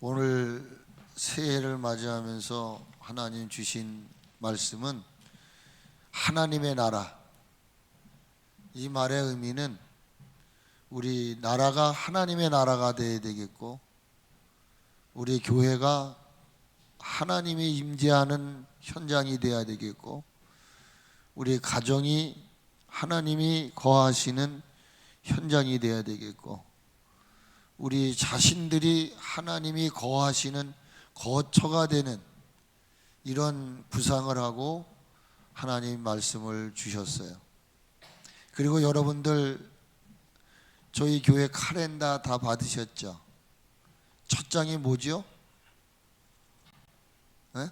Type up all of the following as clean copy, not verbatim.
오늘 새해를 맞이하면서 하나님 주신 말씀은 하나님의 나라. 이 말의 의미는 우리 나라가 하나님의 나라가 되어야 되겠고, 우리 교회가 하나님이 임재하는 현장이 되어야 되겠고, 우리 가정이 하나님이 거하시는 현장이 되어야 되겠고, 우리 자신들이 하나님이 거하시는 거처가 되는 이런 구상을 하고 하나님 말씀을 주셨어요. 그리고 여러분들 저희 교회 카렌다 다 받으셨죠? 첫 장이 뭐죠? 네?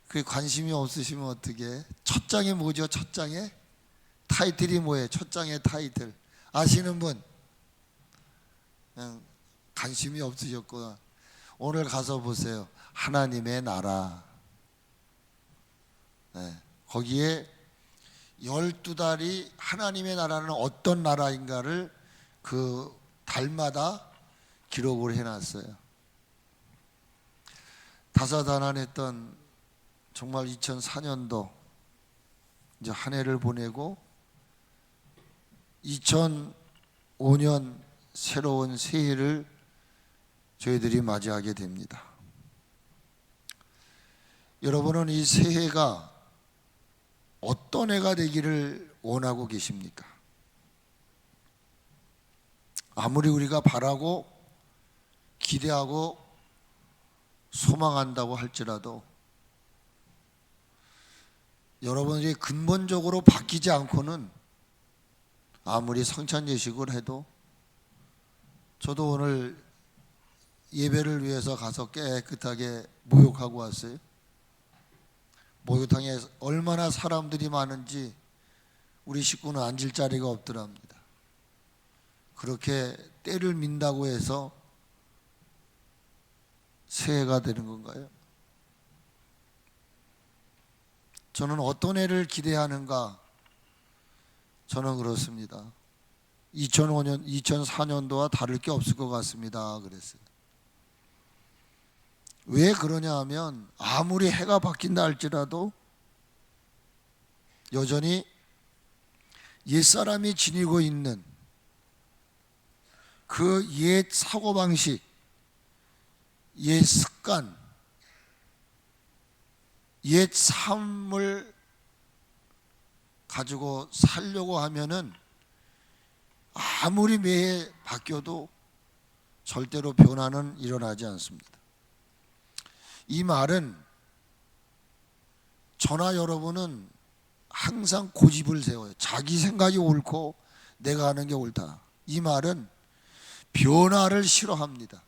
그 관심이 없으시면 어떻게? 첫 장이 뭐죠? 첫 장에? 타이틀이 뭐예요? 첫 장의 타이틀 아시는 분? 그냥 관심이 없으셨구나. 오늘 가서 보세요. 하나님의 나라. 네. 거기에 12달이 하나님의 나라는 어떤 나라인가를 그 달마다 기록을 해놨어요. 다사다난했던 정말 2004년도 이제 한 해를 보내고 2005년 새로운 새해를 저희들이 맞이하게 됩니다. 여러분은 이 새해가 어떤 해가 되기를 원하고 계십니까? 아무리 우리가 바라고 기대하고 소망한다고 할지라도 여러분들이 근본적으로 바뀌지 않고는 아무리 성찬예식을 해도, 저도 오늘 예배를 위해서 가서 깨끗하게 목욕하고 왔어요. 목욕탕에 얼마나 사람들이 많은지 우리 식구는 앉을 자리가 없더랍니다. 그렇게 때를 민다고 해서 새해가 되는 건가요? 저는 어떤 해를 기대하는가? 저는 그렇습니다. 2005년, 2004년도와 다를 게 없을 것 같습니다. 그랬어요. 왜 그러냐 하면 아무리 해가 바뀐다 할지라도 여전히 옛사람이 지니고 있는 그 옛 사고방식, 옛 습관, 옛 삶을 가지고 살려고 하면은 아무리 매해 바뀌어도 절대로 변화는 일어나지 않습니다. 이 말은 저나 여러분은 항상 고집을 세워요. 자기 생각이 옳고 내가 하는 게 옳다. 이 말은 변화를 싫어합니다.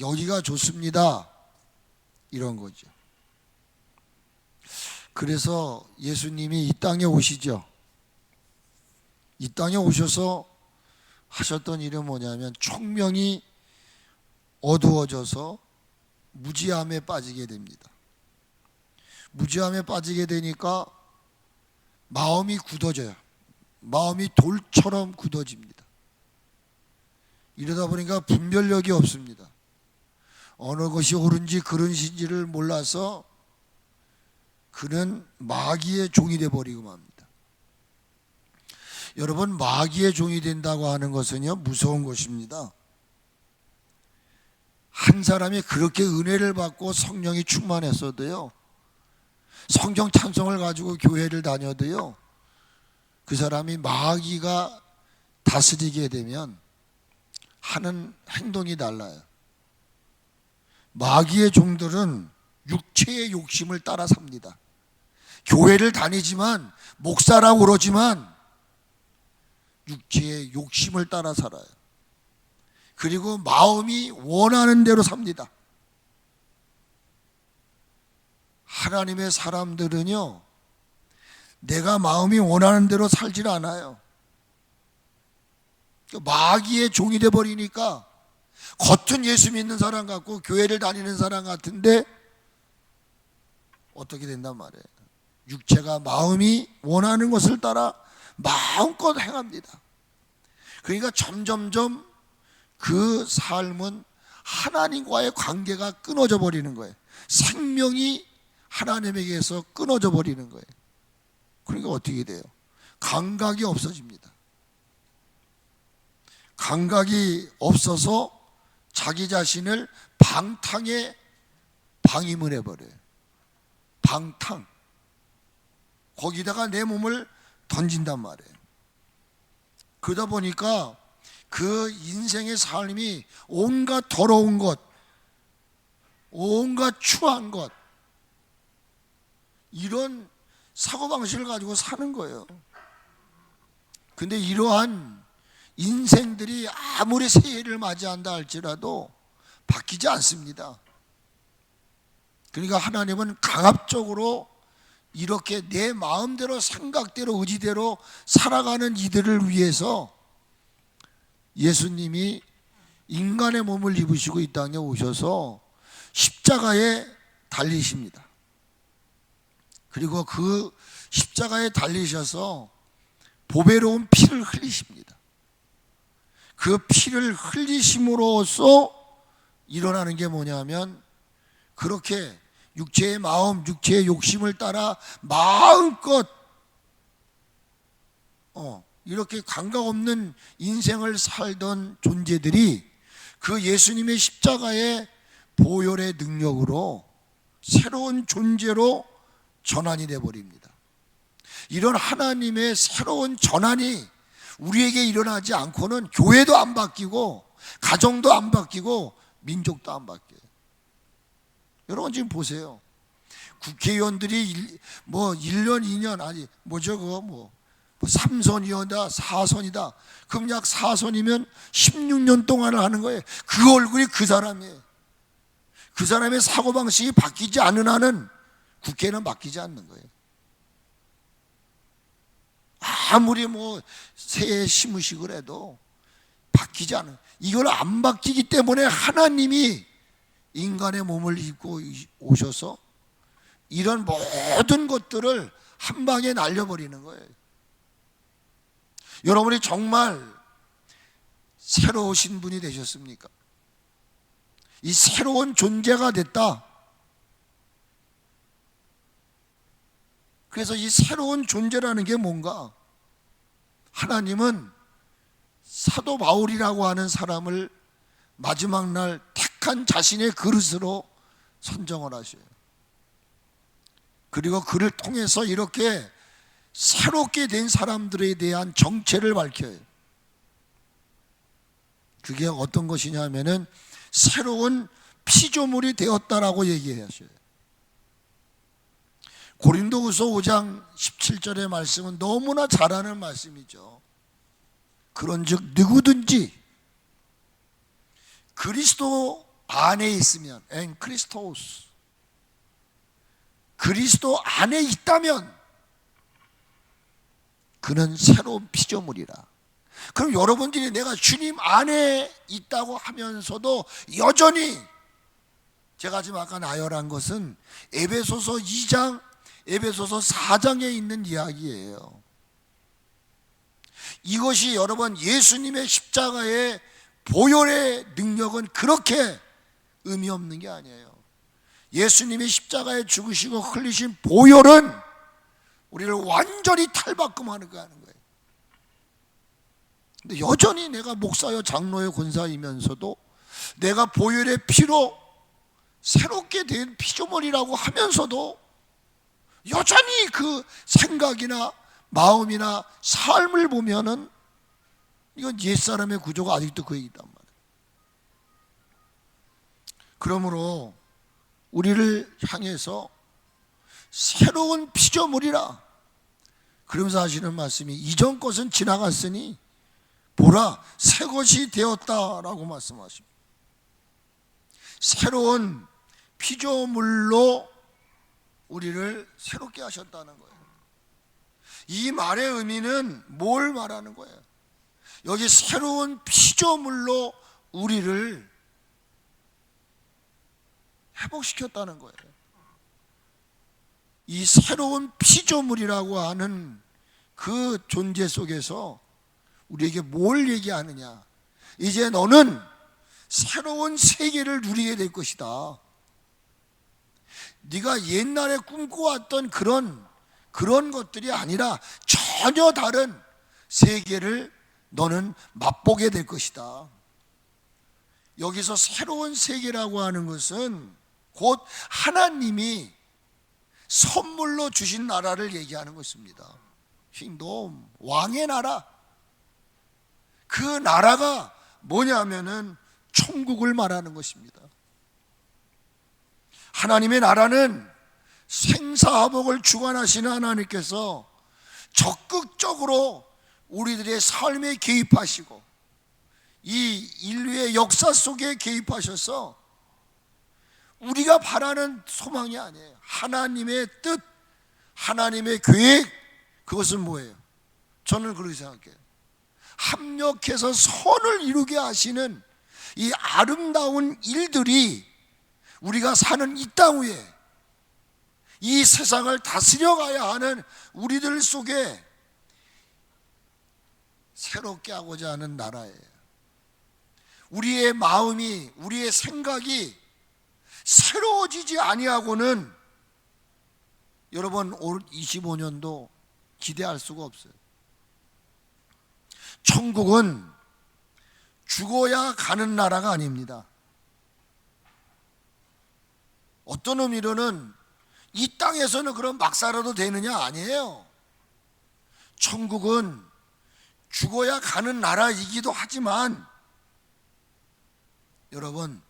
여기가 좋습니다. 이런 거죠. 그래서 예수님이 이 땅에 오시죠. 이 땅에 오셔서 하셨던 일은 뭐냐면 총명이 어두워져서 무지함에 빠지게 됩니다. 무지함에 빠지게 되니까 마음이 굳어져요. 마음이 돌처럼 굳어집니다. 이러다 보니까 분별력이 없습니다. 어느 것이 옳은지 그른신지를 몰라서 그는 마귀의 종이 되어버리고 맙니다. 여러분, 마귀의 종이 된다고 하는 것은요, 무서운 것입니다. 한 사람이 그렇게 은혜를 받고 성령이 충만했어도요, 성경 찬송을 가지고 교회를 다녀도요, 그 사람이 마귀가 다스리게 되면 하는 행동이 달라요. 마귀의 종들은 육체의 욕심을 따라 삽니다. 교회를 다니지만, 목사라고 그러지만 육체의 욕심을 따라 살아요. 그리고 마음이 원하는 대로 삽니다. 하나님의 사람들은요, 내가 마음이 원하는 대로 살질 않아요. 마귀의 종이 되어버리니까 겉은 예수 믿는 사람 같고 교회를 다니는 사람 같은데 어떻게 된단 말이에요. 육체가 마음이 원하는 것을 따라 마음껏 행합니다. 그러니까 점점점 그 삶은 하나님과의 관계가 끊어져 버리는 거예요. 생명이 하나님에게서 끊어져 버리는 거예요. 그러니까 어떻게 돼요? 감각이 없어집니다. 감각이 없어서 자기 자신을 방탕에 방임을 해버려요. 방탕. 거기다가 내 몸을 던진단 말이에요. 그러다 보니까 그 인생의 삶이 온갖 더러운 것, 온갖 추한 것, 이런 사고방식을 가지고 사는 거예요. 근데 이러한 인생들이 아무리 새해를 맞이한다 할지라도 바뀌지 않습니다. 그러니까 하나님은 강압적으로 이렇게 내 마음대로 생각대로 의지대로 살아가는 이들을 위해서 예수님이 인간의 몸을 입으시고 이 땅에 오셔서 십자가에 달리십니다. 그리고 그 십자가에 달리셔서 보배로운 피를 흘리십니다. 그 피를 흘리심으로써 일어나는 게 뭐냐면, 그렇게 육체의 마음, 육체의 욕심을 따라 마음껏 이렇게 감각 없는 인생을 살던 존재들이 그 예수님의 십자가의 보혈의 능력으로 새로운 존재로 전환이 되어버립니다. 이런 하나님의 새로운 전환이 우리에게 일어나지 않고는 교회도 안 바뀌고 가정도 안 바뀌고 민족도 안 바뀌어요. 여러분 지금 보세요. 국회의원들이 1년 2년 아니 그거 3선이다 4선이다. 그럼 약 4선이면 16년 동안을 하는 거예요. 그 얼굴이 그 사람이에요. 그 사람의 사고방식이 바뀌지 않는 한은 국회는 바뀌지 않는 거예요. 아무리 새해 심으시고 해도 바뀌지 않아요. 이걸 안 바뀌기 때문에 하나님이 인간의 몸을 입고 오셔서 이런 모든 것들을 한 방에 날려버리는 거예요. 여러분이 정말 새로우신 분이 되셨습니까? 이 새로운 존재가 됐다. 그래서 이 새로운 존재라는 게 뭔가? 하나님은 사도 바울이라고 하는 사람을 마지막 날 택한 자신의 그릇으로 선정을 하셔요. 그리고 그를 통해서 이렇게 새롭게 된 사람들에 대한 정체를 밝혀요. 그게 어떤 것이냐면은 새로운 피조물이 되었다라고 얘기하셔요. 고린도후서 5장 17절의 말씀은 너무나 잘 아는 말씀이죠. 그런즉 누구든지 그리스도 안에 있으면, 엔 크리스토스, 그리스도 안에 있다면 그는 새로운 피조물이라. 그럼 여러분들이 내가 주님 안에 있다고 하면서도 여전히, 제가 지금 아까 나열한 것은 에베소서 2장, 에베소서 4장에 있는 이야기예요. 이것이 여러분 예수님의 십자가의 보혈의 능력은 그렇게 의미 없는 게 아니에요. 예수님이 십자가에 죽으시고 흘리신 보혈은 우리를 완전히 탈바꿈하는 거예요. 근데 여전히 내가 목사여 장로여 권사이면서도 내가 보혈의 피로 새롭게 된 피조물이라고 하면서도 여전히 그 생각이나 마음이나 삶을 보면은 이건 옛사람의 구조가 아직도 거기 있단 말이에요. 그러므로 우리를 향해서 새로운 피조물이라 그러면서 하시는 말씀이 이전 것은 지나갔으니 보라 새 것이 되었다라고 말씀하십니다. 새로운 피조물로 우리를 새롭게 하셨다는 거예요. 이 말의 의미는 뭘 말하는 거예요? 여기 새로운 피조물로 우리를 회복시켰다는 거예요. 이 새로운 피조물이라고 하는 그 존재 속에서 우리에게 뭘 얘기하느냐? 이제 너는 새로운 세계를 누리게 될 것이다. 네가 옛날에 꿈꿔왔던 그런 것들이 아니라 전혀 다른 세계를 너는 맛보게 될 것이다. 여기서 새로운 세계라고 하는 것은 곧 하나님이 선물로 주신 나라를 얘기하는 것입니다. 킹덤, 왕의 나라. 그 나라가 뭐냐면은 천국을 말하는 것입니다. 하나님의 나라는 생사화복을 주관하시는 하나님께서 적극적으로 우리들의 삶에 개입하시고 이 인류의 역사 속에 개입하셔서 우리가 바라는 소망이 아니에요. 하나님의 뜻, 하나님의 계획, 그것은 뭐예요? 저는 그렇게 생각해요. 합력해서 선을 이루게 하시는 이 아름다운 일들이 우리가 사는 이 땅 위에 이 세상을 다스려 가야 하는 우리들 속에 새롭게 하고자 하는 나라예요. 우리의 마음이, 우리의 생각이 새로워지지 아니하고는 여러분 올 25년도 기대할 수가 없어요. 천국은 죽어야 가는 나라가 아닙니다. 어떤 의미로는 이 땅에서는 그럼 막 살아도 되느냐? 아니에요. 천국은 죽어야 가는 나라이기도 하지만 여러분,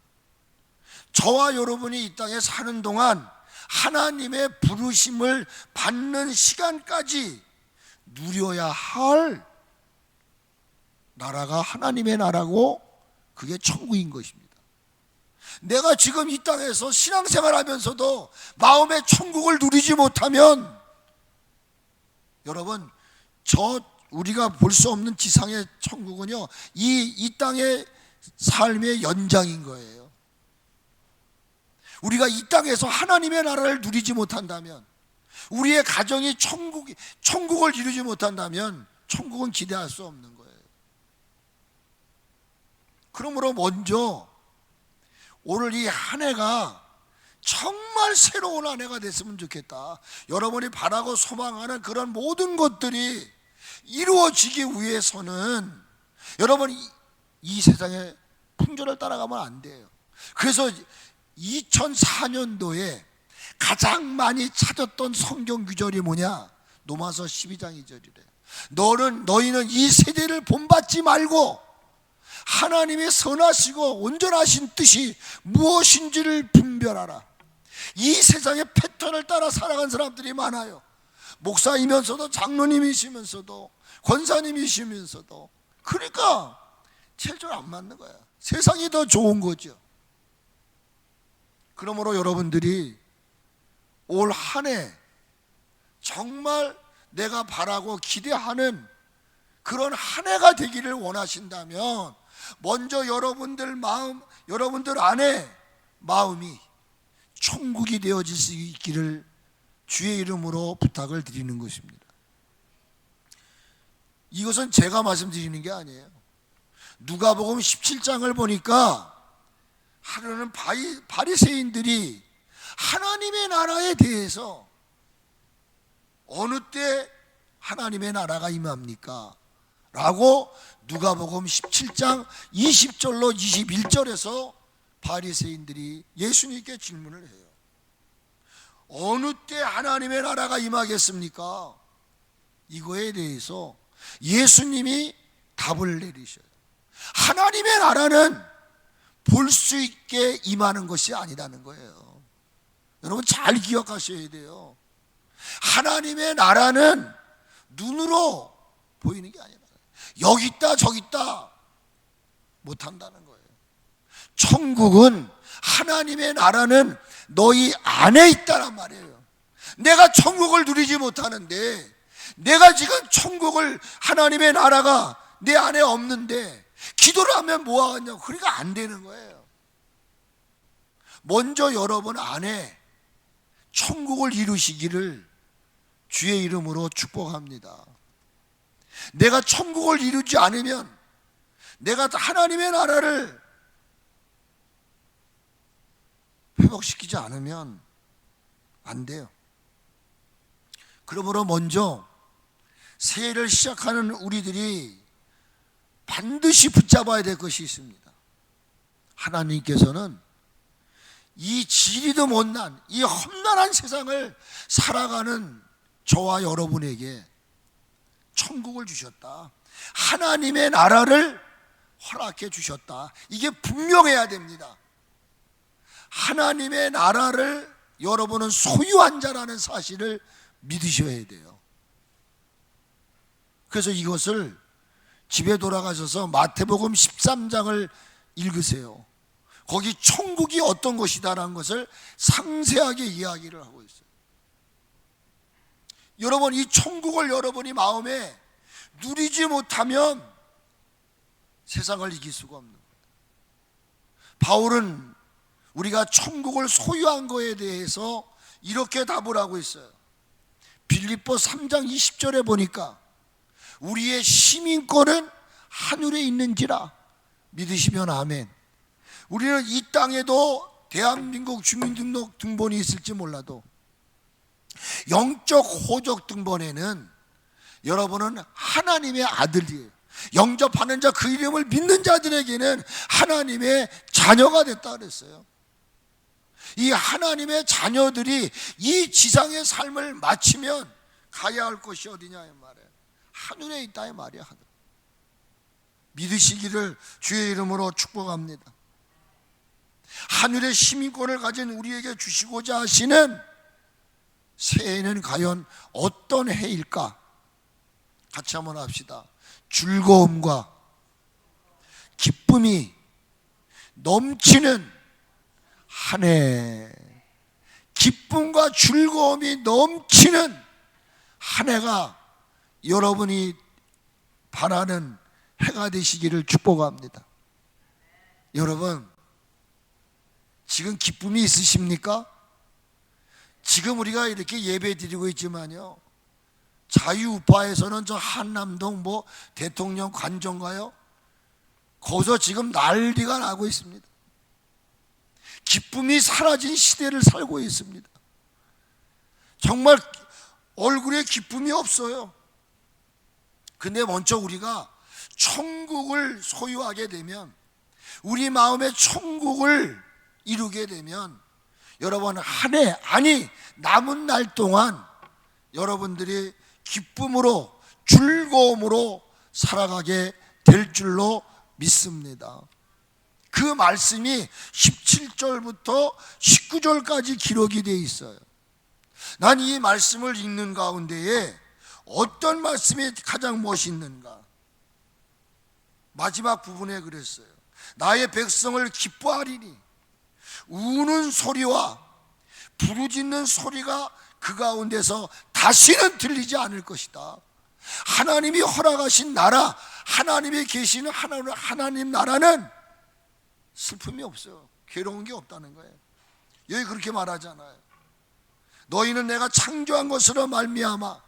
저와 여러분이 이 땅에 사는 동안 하나님의 부르심을 받는 시간까지 누려야 할 나라가 하나님의 나라고 그게 천국인 것입니다. 내가 지금 이 땅에서 신앙생활 하면서도 마음의 천국을 누리지 못하면 여러분, 우리가 볼 수 없는 지상의 천국은요, 이 땅의 삶의 연장인 거예요. 우리가 이 땅에서 하나님의 나라를 누리지 못한다면, 우리의 가정이 천국을 이루지 못한다면 천국은 기대할 수 없는 거예요. 그러므로 먼저 오늘 이 한 해가 정말 새로운 한 해가 됐으면 좋겠다. 여러분이 바라고 소망하는 그런 모든 것들이 이루어지기 위해서는 여러분 이 세상의 풍조를 따라가면 안 돼요. 그래서 2004년도에 가장 많이 찾았던 성경 구절이 뭐냐? 로마서 12장 2절이래. 너희는 이 세대를 본받지 말고 하나님의 선하시고 온전하신 뜻이 무엇인지를 분별하라. 이 세상의 패턴을 따라 살아간 사람들이 많아요. 목사이면서도 장로님이시면서도 권사님이시면서도, 그러니까 체질 안 맞는 거야. 세상이 더 좋은 거죠. 그러므로 여러분들이 올 한 해 정말 내가 바라고 기대하는 그런 한 해가 되기를 원하신다면 먼저 여러분들 안에 마음이 천국이 되어질 수 있기를 주의 이름으로 부탁을 드리는 것입니다. 이것은 제가 말씀드리는 게 아니에요. 누가복음 17장을 보니까 하루는 바리새인들이 하나님의 나라에 대해서 어느 때 하나님의 나라가 임합니까? 라고 누가복음 17장 20절로 21절에서 바리새인들이 예수님께 질문을 해요. 어느 때 하나님의 나라가 임하겠습니까? 이거에 대해서 예수님이 답을 내리셔요. 하나님의 나라는 볼 수 있게 임하는 것이 아니라는 거예요. 여러분 잘 기억하셔야 돼요. 하나님의 나라는 눈으로 보이는 게 아니라 여기 있다 저기 있다 못한다는 거예요. 천국은, 하나님의 나라는 너희 안에 있다란 말이에요. 내가 천국을 누리지 못하는데, 내가 지금 천국을, 하나님의 나라가 내 안에 없는데 기도를 하면 뭐 하겠냐고. 그러니까 안 되는 거예요. 먼저 여러분 안에 천국을 이루시기를 주의 이름으로 축복합니다. 내가 천국을 이루지 않으면 내가 하나님의 나라를 회복시키지 않으면 안 돼요. 그러므로 먼저 새해를 시작하는 우리들이 반드시 붙잡아야 될 것이 있습니다. 하나님께서는 이 지리도 못난 이 험난한 세상을 살아가는 저와 여러분에게 천국을 주셨다. 하나님의 나라를 허락해 주셨다. 이게 분명해야 됩니다. 하나님의 나라를 여러분은 소유한 자라는 사실을 믿으셔야 돼요. 그래서 이것을 집에 돌아가셔서 마태복음 13장을 읽으세요. 거기 천국이 어떤 것이다라는 것을 상세하게 이야기를 하고 있어요. 여러분, 이 천국을 여러분이 마음에 누리지 못하면 세상을 이길 수가 없는 거예요. 바울은 우리가 천국을 소유한 것에 대해서 이렇게 답을 하고 있어요. 빌립보 3장 20절에 보니까 우리의 시민권은 하늘에 있는지라 믿으시면 아멘. 우리는 이 땅에도 대한민국 주민등록 등본이 있을지 몰라도 영적 호적 등본에는 여러분은 하나님의 아들이에요. 영접하는 자, 그 이름을 믿는 자들에게는 하나님의 자녀가 됐다 그랬어요. 이 하나님의 자녀들이 이 지상의 삶을 마치면 가야 할 곳이 어디냐 이 말이에요. 하늘에 있다 이 말이야. 하늘. 믿으시기를 주의 이름으로 축복합니다. 하늘의 시민권을 가진 우리에게 주시고자 하시는 새해는 과연 어떤 해일까? 같이 한번 합시다. 즐거움과 기쁨이 넘치는 한 해, 기쁨과 즐거움이 넘치는 한 해가 여러분이 바라는 해가 되시기를 축복합니다. 여러분, 지금 기쁨이 있으십니까? 지금 우리가 이렇게 예배 드리고 있지만요, 자유우파에서는 저 한남동 대통령 관전가요? 거기서 지금 난리가 나고 있습니다. 기쁨이 사라진 시대를 살고 있습니다. 정말 얼굴에 기쁨이 없어요. 근데 먼저 우리가 천국을 소유하게 되면, 우리 마음에 천국을 이루게 되면 여러분 한 해, 아니 남은 날 동안 여러분들이 기쁨으로 즐거움으로 살아가게 될 줄로 믿습니다. 그 말씀이 17절부터 19절까지 기록이 되어 있어요. 난 이 말씀을 읽는 가운데에 어떤 말씀이 가장 멋있는가? 마지막 부분에 그랬어요. 나의 백성을 기뻐하리니 우는 소리와 부르짖는 소리가 그 가운데서 다시는 들리지 않을 것이다. 하나님이 허락하신 나라, 하나님이 계시는 하나님 나라는 슬픔이 없어요. 괴로운 게 없다는 거예요. 여기 그렇게 말하잖아요. 너희는 내가 창조한 것으로 말미암아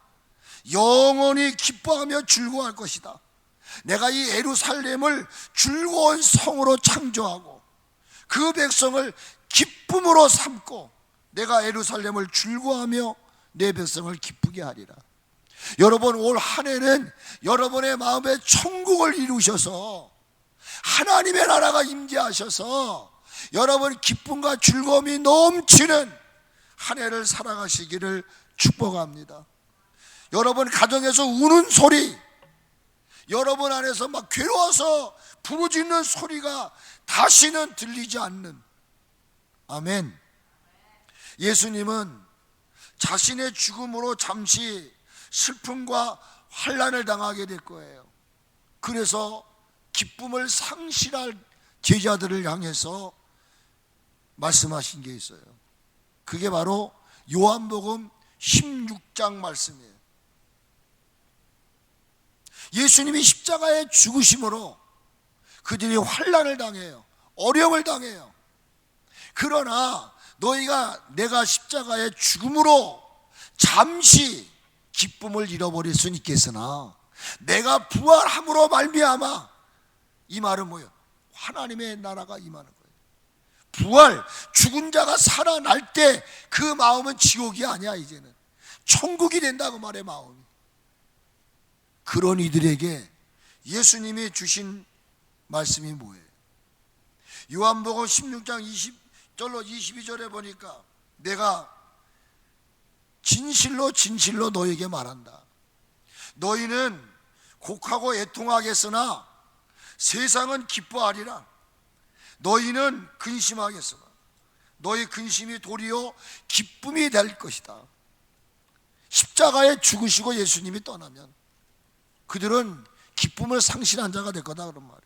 영원히 기뻐하며 즐거워할 것이다. 내가 이 예루살렘을 즐거운 성으로 창조하고 그 백성을 기쁨으로 삼고 내가 예루살렘을 즐거워하며 내 백성을 기쁘게 하리라. 여러분, 올 한 해는 여러분의 마음에 천국을 이루셔서 하나님의 나라가 임재하셔서 여러분 기쁨과 즐거움이 넘치는 한 해를 살아가시기를 축복합니다. 여러분 가정에서 우는 소리, 여러분 안에서 막 괴로워서 부르짖는 소리가 다시는 들리지 않는, 아멘. 예수님은 자신의 죽음으로 잠시 슬픔과 환난을 당하게 될 거예요. 그래서 기쁨을 상실할 제자들을 향해서 말씀하신 게 있어요. 그게 바로 요한복음 16장 말씀이에요. 예수님이 십자가에 죽으심으로 그들이 환난을 당해요. 어려움을 당해요. 그러나 너희가 내가 십자가의 죽음으로 잠시 기쁨을 잃어버릴 수는 있겠으나 내가 부활함으로 말미암아 이 말은 뭐예요? 하나님의 나라가 임하는 거예요. 부활, 죽은 자가 살아날 때 그 마음은 지옥이 아니야. 이제는 천국이 된다고 말해. 마음이. 그런 이들에게 예수님이 주신 말씀이 뭐예요? 요한복음 16장 20절로 22절에 보니까 내가 진실로 진실로 너에게 말한다. 너희는 곡하고 애통하겠으나 세상은 기뻐하리라. 너희는 근심하겠으나 너희 근심이 도리어 기쁨이 될 것이다. 십자가에 죽으시고 예수님이 떠나면 그들은 기쁨을 상실한 자가 될 거다 그런 말이에요.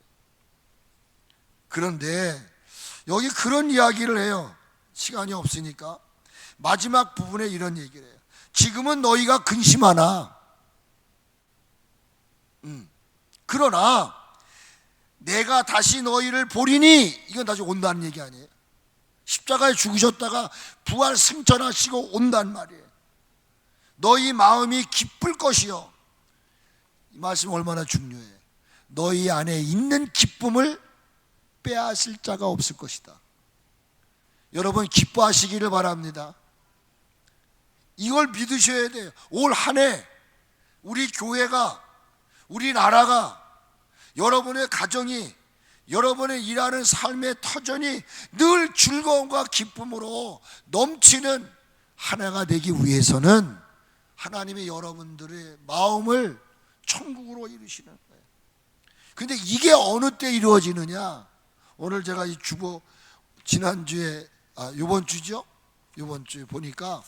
그런데 여기 그런 이야기를 해요. 시간이 없으니까 마지막 부분에 이런 얘기를 해요. 지금은 너희가 근심하나 그러나 내가 다시 너희를 보리니, 이건 다시 온다는 얘기 아니에요. 십자가에 죽으셨다가 부활 승천하시고 온단 말이에요. 너희 마음이 기쁠 것이요. 이 말씀 얼마나 중요해. 너희 안에 있는 기쁨을 빼앗을 자가 없을 것이다. 여러분 기뻐하시기를 바랍니다. 이걸 믿으셔야 돼요. 올 한 해 우리 교회가, 우리나라가, 여러분의 가정이, 여러분의 일하는 삶의 터전이 늘 즐거움과 기쁨으로 넘치는 한 해가 되기 위해서는 하나님이 여러분들의 마음을 천국으로 이루시는 거예요. 근데 이게 어느 때 이루어지느냐? 오늘 제가 이 주보 지난주에 이번 주죠? 이번 주에 보니까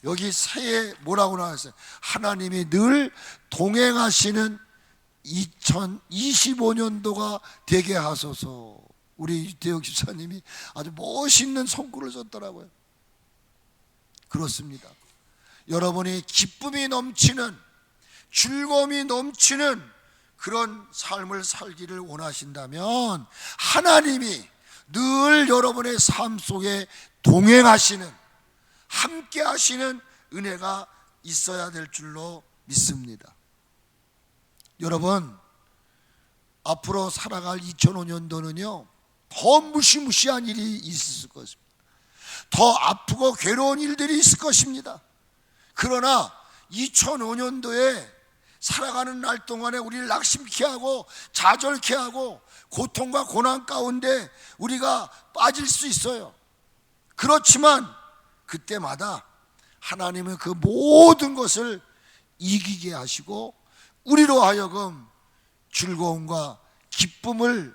여기 새해 뭐라고 나왔어요? 하나님이 늘 동행하시는 2025년도가 되게 하소서. 우리 이태혁 집사님이 아주 멋있는 son구를 썼더라고요. 그렇습니다. 여러분이 기쁨이 넘치는, 즐거움이 넘치는 그런 삶을 살기를 원하신다면 하나님이 늘 여러분의 삶 속에 동행하시는, 함께 하시는 은혜가 있어야 될 줄로 믿습니다. 여러분, 앞으로 살아갈 2005년도는요 더 무시무시한 일이 있을 것입니다. 더 아프고 괴로운 일들이 있을 것입니다. 그러나 2005년도에 살아가는 날 동안에 우리를 낙심케 하고 좌절케 하고 고통과 고난 가운데 우리가 빠질 수 있어요. 그렇지만 그때마다 하나님은 그 모든 것을 이기게 하시고 우리로 하여금 즐거움과 기쁨을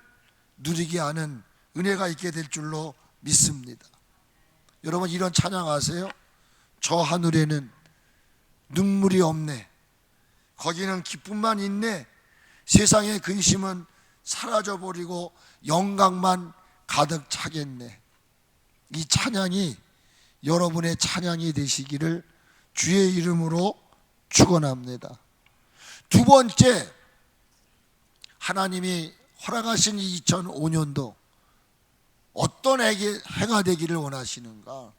누리게 하는 은혜가 있게 될 줄로 믿습니다. 여러분 이런 찬양 아세요? 저 하늘에는 눈물이 없네, 거기는 기쁨만 있네, 세상의 근심은 사라져버리고 영광만 가득 차겠네. 이 찬양이 여러분의 찬양이 되시기를 주의 이름으로 축원합니다. 두 번째, 하나님이 허락하신 이 2005년도 어떤 해가 되기를 원하시는가?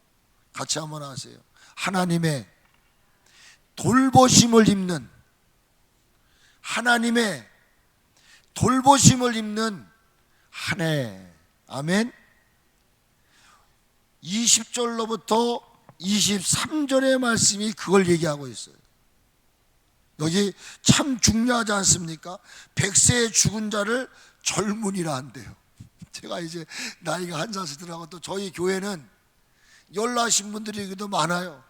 같이 한번 하세요. 하나님의 돌보심을 입는, 하나님의 돌보심을 입는 한 해. 아멘. 20절로부터 23절의 말씀이 그걸 얘기하고 있어요. 여기 참 중요하지 않습니까? 100세에 죽은 자를 젊은이라 한대요. 제가 이제 나이가 한 살씩 들어가고 또 저희 교회는 연라하신 분들이 그래도 많아요.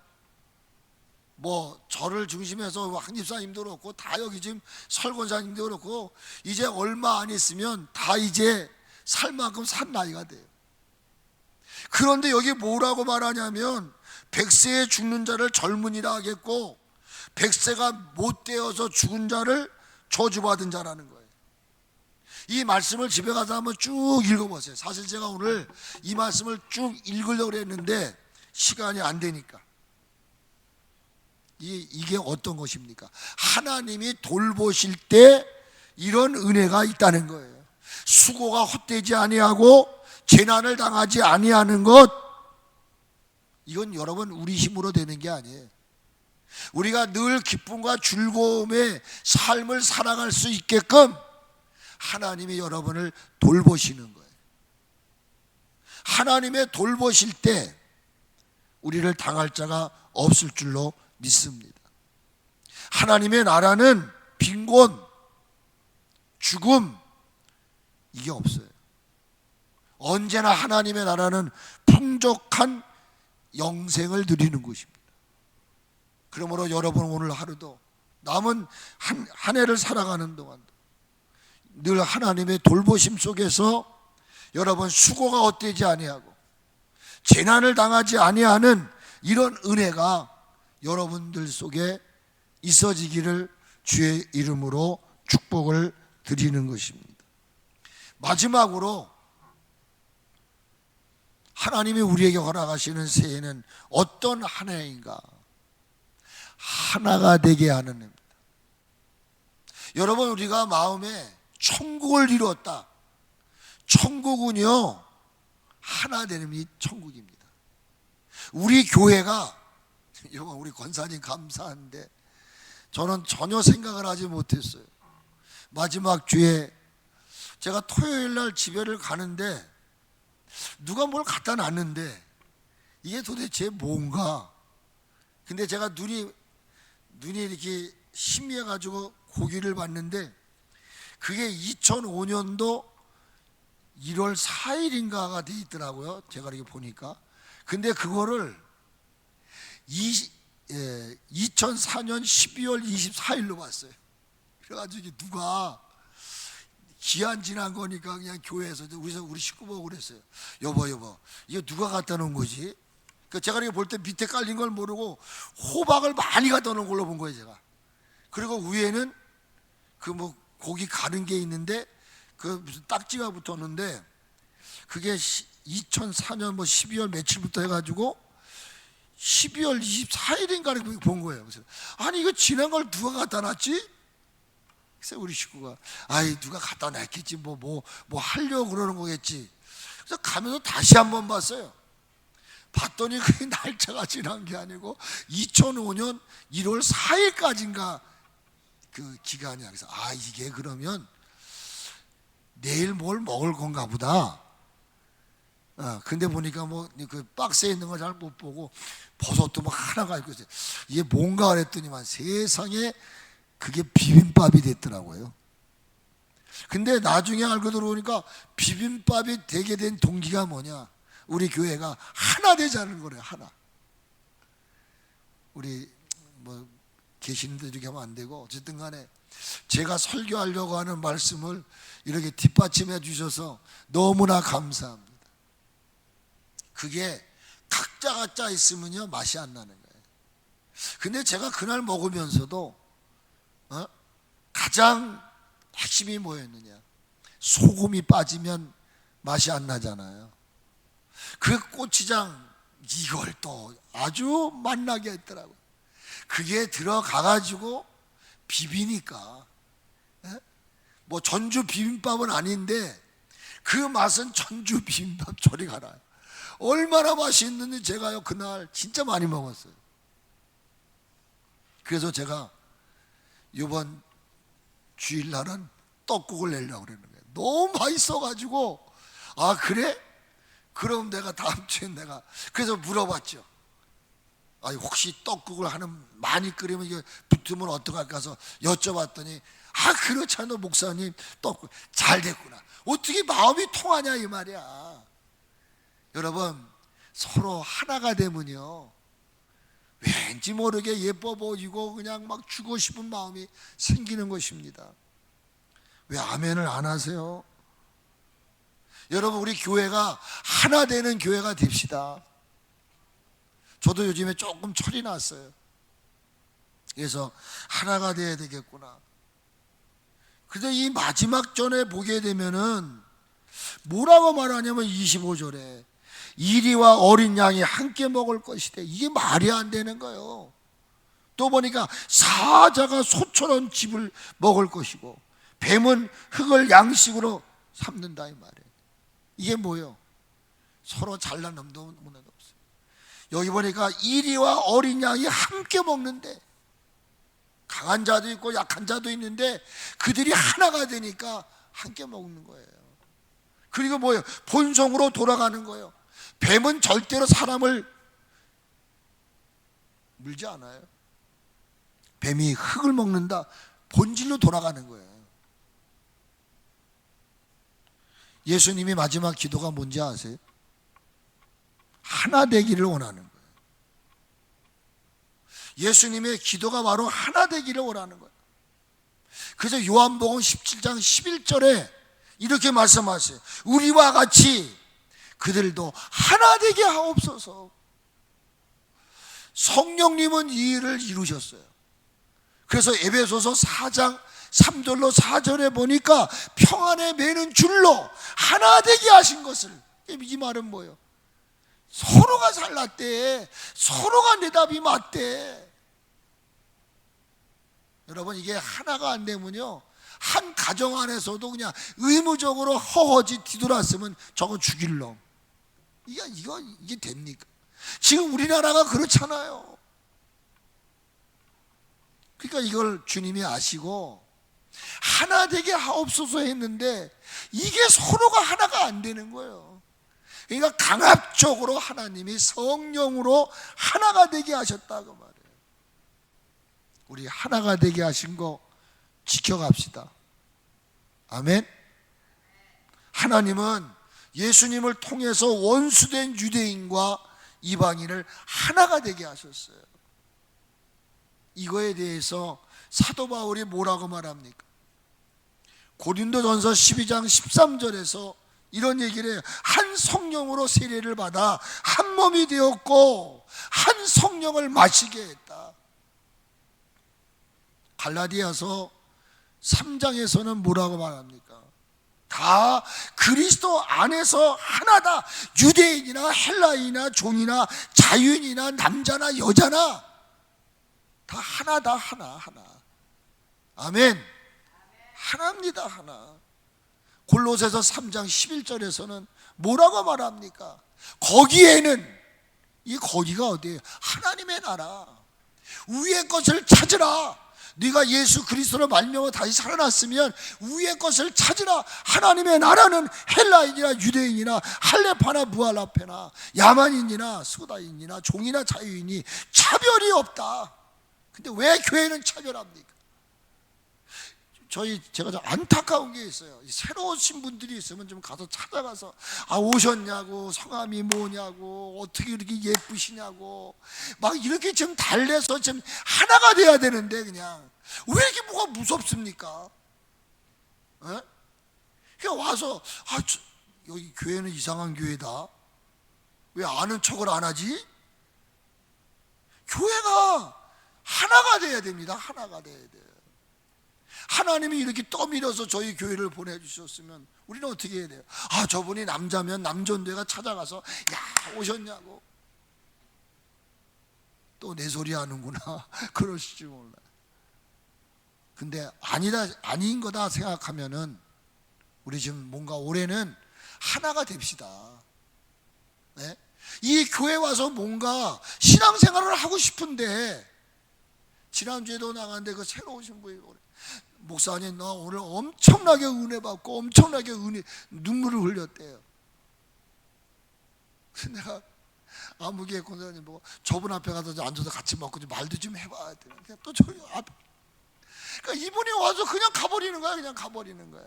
뭐 저를 중심해서 한집사님도 그렇고 다 여기 지금 설권사님도 그렇고 이제 얼마 안 있으면 다 이제 살 만큼 산 나이가 돼요. 그런데 여기 뭐라고 말하냐면 100세에 죽는 자를 젊은이라 하겠고 100세가 못 되어서 죽은 자를 저주받은 자라는 거예요. 이 말씀을 집에 가서 한번 쭉 읽어보세요. 사실 제가 오늘 이 말씀을 쭉 읽으려고 했는데 시간이 안 되니까. 이게 어떤 것입니까? 하나님이 돌보실 때 이런 은혜가 있다는 거예요. 수고가 헛되지 아니하고 재난을 당하지 아니하는 것, 이건 여러분 우리 힘으로 되는 게 아니에요. 우리가 늘 기쁨과 즐거움의 삶을 살아갈 수 있게끔 하나님이 여러분을 돌보시는 거예요. 하나님의 돌보실 때 우리를 당할 자가 없을 줄로 믿습니다. 하나님의 나라는 빈곤, 죽음 이게 없어요. 언제나 하나님의 나라는 풍족한 영생을 누리는 곳입니다. 그러므로 여러분 오늘 하루도 남은 한 해를 살아가는 동안도 늘 하나님의 돌보심 속에서 여러분 수고가 헛되지 아니하고 재난을 당하지 아니하는 이런 은혜가 여러분들 속에 있어지기를 주의 이름으로 축복을 드리는 것입니다. 마지막으로 하나님이 우리에게 허락하시는 새해는 어떤 한 해인가? 하나가 되게 하는 해입니다. 여러분 우리가 마음에 천국을 이루었다. 천국은요 하나 되는 이 천국입니다. 우리 교회가 우리 권사님 감사한데 저는 전혀 생각을 하지 못했어요. 마지막 주에 제가 토요일 날 집에를 가는데 누가 뭘 갖다 놨는데 이게 도대체 뭔가. 근데 제가 눈이 이렇게 희미해 가지고 고기를 봤는데 그게 2005년도 1월 4일인가가 돼 있더라고요. 제가 이렇게 보니까. 근데 그거를 2004년 12월 24일로 봤어요. 그래가지고 누가 기한 지난 거니까 그냥 교회에서 우리 식구 보고 그랬어요. 여보 이거 누가 갖다 놓은 거지? 제가 이렇게 볼 때 밑에 깔린 걸 모르고 호박을 많이 갖다 놓은 걸로 본 거예요 제가. 그리고 위에는 그 뭐 고기 가른 게 있는데 그 무슨 딱지가 붙었는데 그게 2004년 뭐 12월 며칠부터 해가지고 12월 24일인가 이렇게 본 거예요. 그래서 아니 이거 지난 걸 누가 갖다 놨지? 그래서 우리 식구가 아이 누가 갖다 놨겠지 뭐 하려고 그러는 거겠지. 그래서 가면서 다시 한번 봤어요. 봤더니 그 날짜가 지난 게 아니고 2005년 1월 4일까지인가 그 기간이야. 그래서 이게 그러면 내일 뭘 먹을 건가 보다. 근데 보니까 뭐 그 박스에 있는 걸 잘 못 보고 버섯도 뭐 하나가 있고 이게 뭔가 그랬더니만 세상에 그게 비빔밥이 됐더라고요. 근데 나중에 알고 들어보니까 비빔밥이 되게 된 동기가 뭐냐? 우리 교회가 하나 되자는 거래요. 하나. 우리 뭐 계시는데 이렇게 하면 안 되고 어쨌든 간에 제가 설교하려고 하는 말씀을 이렇게 뒷받침해 주셔서 너무나 감사합니다. 그게 각자 있으면요 맛이 안 나는 거예요. 근데 제가 그날 먹으면서도 가장 핵심이 뭐였느냐? 소금이 빠지면 맛이 안 나잖아요. 그 고추장 이걸 또 아주 맛나게 했더라고요. 그게 들어가가지고 비비니까 뭐 전주 비빔밥은 아닌데 그 맛은 전주 비빔밥 저리 가라. 얼마나 맛있는지 제가요 그날 진짜 많이 먹었어요. 그래서 제가 이번 주일날은 떡국을 내려고 그러는 거예요. 너무 맛있어가지고 그래? 그럼 내가 다음 주에 내가 그래서 물어봤죠. 혹시 떡국을 많이 끓이면 이게 붙으면 어떡할까 해서 여쭤봤더니 그렇잖아 목사님 떡국 잘 됐구나. 어떻게 마음이 통하냐 이 말이야. 여러분 서로 하나가 되면요 왠지 모르게 예뻐 보이고 그냥 막 주고 싶은 마음이 생기는 것입니다. 왜 아멘을 안 하세요? 여러분 우리 교회가 하나 되는 교회가 됩시다. 저도 요즘에 조금 철이 났어요. 그래서 하나가 돼야 되겠구나. 근데 이 마지막 전에 보게 되면은 뭐라고 말하냐면 25절에 이리와 어린 양이 함께 먹을 것이대. 이게 말이 안 되는 거예요. 또 보니까 사자가 소처럼 집을 먹을 것이고 뱀은 흙을 양식으로 삼는다 이 말이에요. 이게 뭐예요? 서로 잘난 놈도 없어요. 여기 보니까 이리와 어린 양이 함께 먹는데 강한 자도 있고 약한 자도 있는데 그들이 하나가 되니까 함께 먹는 거예요. 그리고 뭐예요? 본성으로 돌아가는 거예요. 뱀은 절대로 사람을 물지 않아요. 뱀이 흙을 먹는다. 본질로 돌아가는 거예요. 예수님이 마지막 기도가 뭔지 아세요? 하나 되기를 원하는 거예요. 예수님의 기도가 바로 하나 되기를 원하는 거예요. 그래서 요한복음 17장 11절에 이렇게 말씀하세요. 우리와 같이 그들도 하나 되게 하옵소서. 성령님은 이 일을 이루셨어요. 그래서 에베소서 4장 3절로 4절에 보니까 평안에 매는 줄로 하나 되게 하신 것을, 이 말은 뭐예요? 서로가 잘났대. 서로가 내 답이 맞대. 여러분, 이게 하나가 안 되면요, 한 가정 안에서도 그냥 의무적으로 허허지 뒤돌았으면 저거 죽일 놈. 이게 됩니까? 지금 우리나라가 그렇잖아요. 그러니까 이걸 주님이 아시고 하나 되게 하옵소서 했는데 이게 서로가 하나가 안 되는 거예요. 그러니까 강압적으로 하나님이 성령으로 하나가 되게 하셨다고 말해요. 우리 하나가 되게 하신 거 지켜갑시다. 아멘. 하나님은 예수님을 통해서 원수된 유대인과 이방인을 하나가 되게 하셨어요. 이거에 대해서 사도 바울이 뭐라고 말합니까? 고린도전서 12장 13절에서 이런 얘기를 해요. 한 성령으로 세례를 받아 한 몸이 되었고 한 성령을 마시게 했다. 갈라디아서 3장에서는 뭐라고 말합니까? 다 그리스도 안에서 하나다. 유대인이나 헬라인이나 종이나 자유인이나 남자나 여자나 다 하나다. 하나. 아멘. 하나입니다. 하나. 골로새서 3장 11절에서는 뭐라고 말합니까? 거기에는, 이 거기가 어디예요? 하나님의 나라. 위의 것을 찾으라. 네가 예수 그리스도로 말미암아 다시 살아났으면 위의 것을 찾으라. 하나님의 나라는 헬라인이나 유대인이나 할레파나 무할라페나 야만인이나 소다인이나 종이나 자유인이 차별이 없다. 근데 왜 교회는 차별합니까? 제가 좀 안타까운 게 있어요. 새로 오신 분들이 있으면 좀 가서 찾아가서 오셨냐고, 성함이 뭐냐고, 어떻게 이렇게 예쁘시냐고 막 이렇게 좀 달래서 좀 하나가 돼야 되는데 그냥 왜 이렇게 뭐가 무섭습니까? 에? 그냥 와서 여기 교회는 이상한 교회다. 왜 아는 척을 안 하지? 교회가 하나가 돼야 됩니다. 하나가 돼야 돼요. 하나님이 이렇게 떠밀어서 저희 교회를 보내주셨으면 우리는 어떻게 해야 돼요? 저분이 남자면 남존대가 찾아가서 야 오셨냐고, 또 내 소리 하는구나 그러실지 몰라요. 근데 아닌 거다 생각하면은 우리 지금 뭔가 올해는 하나가 됩시다. 네? 이 교회 와서 뭔가 신앙생활을 하고 싶은데, 지난주에도 나갔는데 그 새로 오신 분이 목사님 나 오늘 엄청나게 은혜 받고 엄청나게 눈물을 흘렸대요. 그래서 내가 아무개 권사님 보고 저분 앞에 가서 앉아서 같이 먹고 좀 말도 좀 해봐야 돼. 그냥 또 저기 앞에, 그러니까 이분이 와서 그냥 가버리는 거야. 그냥 가버리는 거야.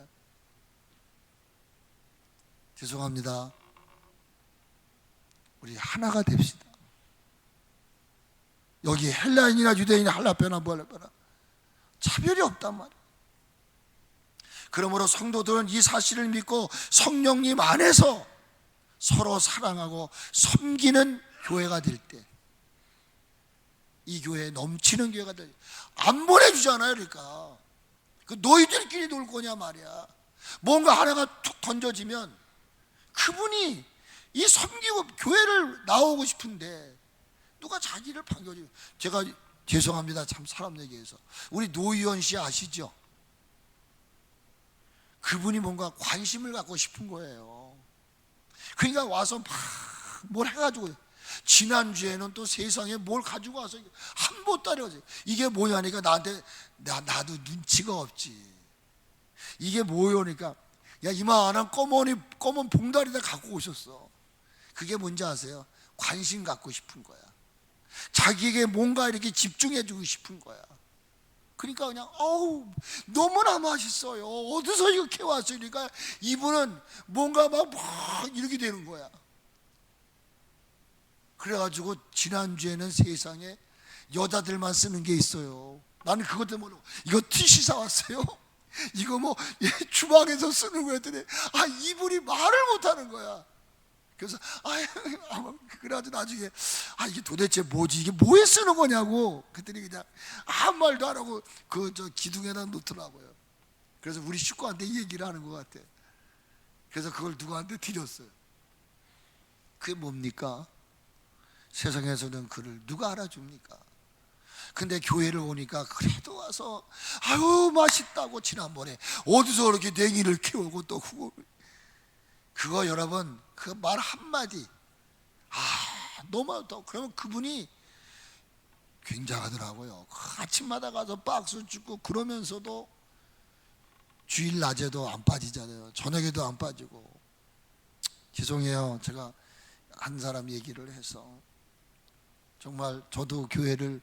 죄송합니다. 우리 하나가 됩시다. 여기 헬라인이나 유대인이나 할라페나 무할라페나 차별이 없단 말이에요. 그러므로 성도들은 이 사실을 믿고 성령님 안에서 서로 사랑하고 섬기는 교회가 될 때, 이 교회에 넘치는 교회가 될 때, 안 보내주잖아요. 그러니까 너희들끼리 놀 거냐 말이야. 뭔가 하나가 툭 던져지면 그분이 이 섬기고 교회를 나오고 싶은데 누가 자기를 반겨줘요. 제가 죄송합니다. 참 사람 얘기해서 우리 노희원 씨 아시죠? 그분이 뭔가 관심을 갖고 싶은 거예요. 그러니까 와서 막 뭘 해가지고, 지난주에는 또 세상에 뭘 가지고 와서 한 보따리 가지고, 이게 뭐냐니까 나한테 나도 눈치가 없지. 이게 뭐예요? 그러니까 야, 이만한 검은 봉다리다 갖고 오셨어. 그게 뭔지 아세요? 관심 갖고 싶은 거야. 자기에게 뭔가 이렇게 집중해주고 싶은 거야. 그러니까 그냥 너무나 맛있어요. 어디서 이렇게 왔으니까 이분은 뭔가 막 이렇게 되는 거야. 그래가지고 지난주에는 세상에 여자들만 쓰는 게 있어요. 나는 그것 때문에 이거 티슈 사왔어요. 이거 뭐 주방에서 쓰는 거 했더니 이분이 말을 못하는 거야. 그래서 그래가지고 나중에 이게 도대체 뭐지, 이게 뭐에 쓰는 거냐고 그랬더니 그냥 아무 말도 안 하고 저 기둥에다 놓더라고요. 그래서 우리 식구한테 이 얘기를 하는 것 같아. 그래서 그걸 누구한테 드렸어요. 그게 뭡니까? 세상에서는 그를 누가 알아줍니까? 근데 교회를 오니까 그래도 와서 아유 맛있다고, 지난번에 어디서 그렇게 냉이를 키우고 또 그거 여러분, 그 말 한마디 너무 더 그러면 그분이 굉장하더라고요. 아침마다 가서 박수 찍고 그러면서도 주일 낮에도 안 빠지잖아요. 저녁에도 안 빠지고. 죄송해요, 제가 한 사람 얘기를 해서. 정말 저도 교회를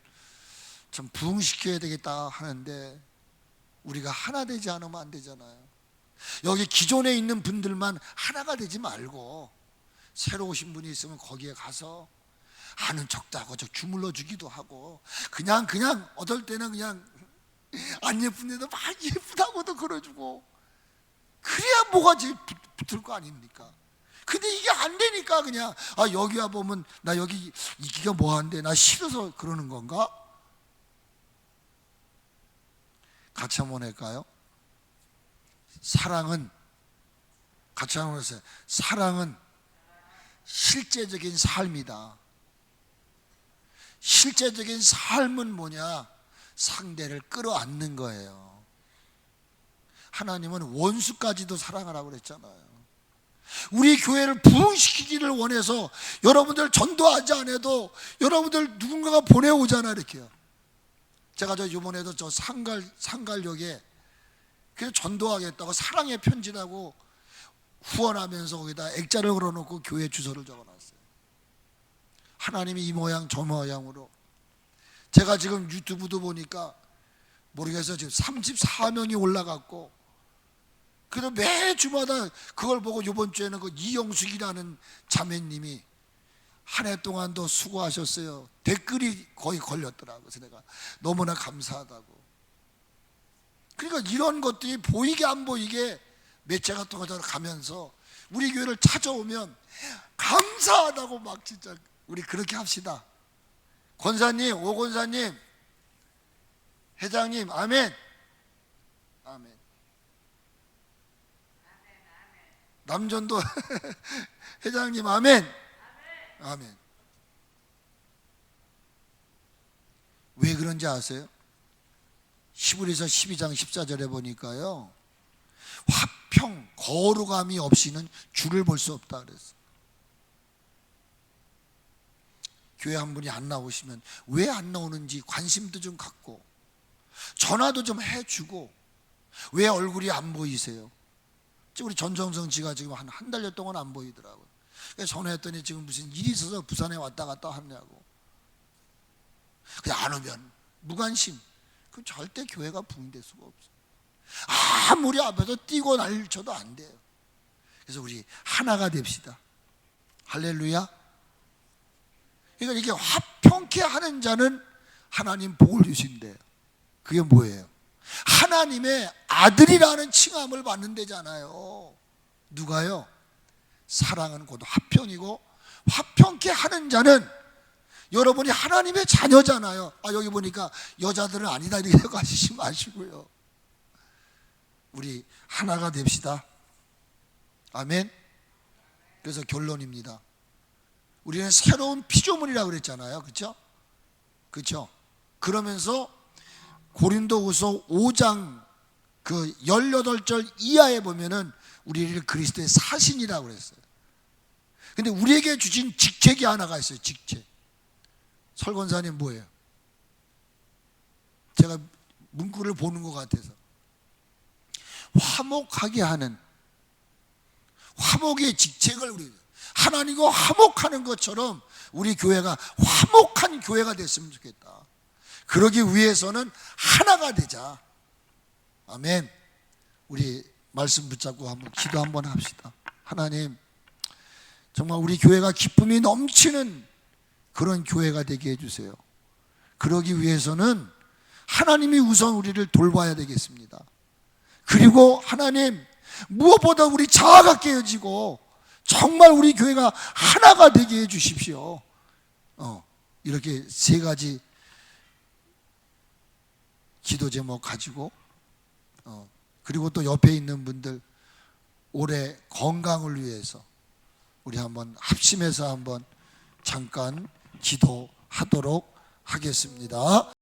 좀 부흥시켜야 되겠다 하는데 우리가 하나 되지 않으면 안 되잖아요. 여기 기존에 있는 분들만 하나가 되지 말고 새로 오신 분이 있으면 거기에 가서 아는 척도 하고 저 주물러 주기도 하고 그냥 어떨 때는 그냥 안 예쁜데도 막 예쁘다고도 그러주고, 그래야 뭐가 제일 붙을 거 아닙니까? 근데 이게 안 되니까 그냥 여기 와 보면 나 여기 이기가 뭐한데 나 싫어서 그러는 건가? 같이 한번 할까요? 사랑은, 같이 한번 해보세요. 사랑은 실제적인 삶이다. 실제적인 삶은 뭐냐? 상대를 끌어안는 거예요. 하나님은 원수까지도 사랑하라고 그랬잖아요. 우리 교회를 부흥시키기를 원해서 여러분들 전도하지 않아도 여러분들 누군가가 보내오잖아 이렇게요. 제가 이번에도 상갈역에 그래서 전도하겠다고 사랑의 편지라고 후원하면서 거기다 액자를 걸어놓고 교회 주소를 적어놨어요. 하나님이 이 모양 저 모양으로. 제가 지금 유튜브도 보니까 모르겠어요, 지금 34명이 올라갔고, 그래도 매주마다 그걸 보고 이번 주에는 그 이영숙이라는 자매님이 한 해 동안도 수고하셨어요. 댓글이 거의 걸렸더라고요. 그래서 내가 너무나 감사하다고. 그러니까 이런 것들이 보이게 안 보이게 매체가 또 가면서 우리 교회를 찾아오면 감사하다고 막 진짜 우리 그렇게 합시다. 권사님, 오 권사님, 회장님, 아멘. 아멘. 남전도 회장님, 아멘. 아멘. 왜 그런지 아세요? 히브리서 12장 14절에 보니까요, 화평, 거룩함이 없이는 주를 볼 수 없다 그랬어요. 교회 한 분이 안 나오시면 왜 안 나오는지 관심도 좀 갖고 전화도 좀 해주고, 왜 얼굴이 안 보이세요? 우리 전정성 씨가 지금 한 달여 동안 안 보이더라고요. 그래서 전화했더니 지금 무슨 일이 있어서 부산에 왔다 갔다 하냐고. 그냥 안 오면 무관심. 그럼 절대 교회가 부흥될 수가 없어요. 아무리 앞에서 뛰고 날쳐도 안 돼요. 그래서 우리 하나가 됩시다. 할렐루야. 그러니까 이렇게 화평케 하는 자는 하나님 복을 주신대요. 그게 뭐예요? 하나님의 아들이라는 칭함을 받는 데잖아요. 누가요? 사랑은 곧 화평이고, 화평케 하는 자는 여러분이 하나님의 자녀잖아요. 여기 보니까 여자들은 아니다 이렇게 가시지 마시고요. 우리 하나가 됩시다. 아멘. 그래서 결론입니다. 우리는 새로운 피조물이라고 그랬잖아요. 그렇죠? 그렇죠? 그러면서 고린도후서 5장 그 18절 이하에 보면은 우리를 그리스도의 사신이라고 그랬어요. 근데 우리에게 주신 직책이 하나가 있어요. 직책. 설권사님 뭐예요? 제가 문구를 보는 것 같아서 화목하게 하는, 화목의 직책을 우리 하나님과 화목하는 것처럼 우리 교회가 화목한 교회가 됐으면 좋겠다. 그러기 위해서는 하나가 되자. 아멘. 우리 말씀 붙잡고 한번 기도 한번 합시다. 하나님, 정말 우리 교회가 기쁨이 넘치는 그런 교회가 되게 해주세요. 그러기 위해서는 하나님이 우선 우리를 돌봐야 되겠습니다. 그리고 하나님, 무엇보다 우리 자아가 깨어지고 정말 우리 교회가 하나가 되게 해주십시오. 이렇게 세 가지 기도 제목 가지고, 그리고 또 옆에 있는 분들 올해 건강을 위해서 우리 한번 합심해서 한번 잠깐 기도하도록 하겠습니다.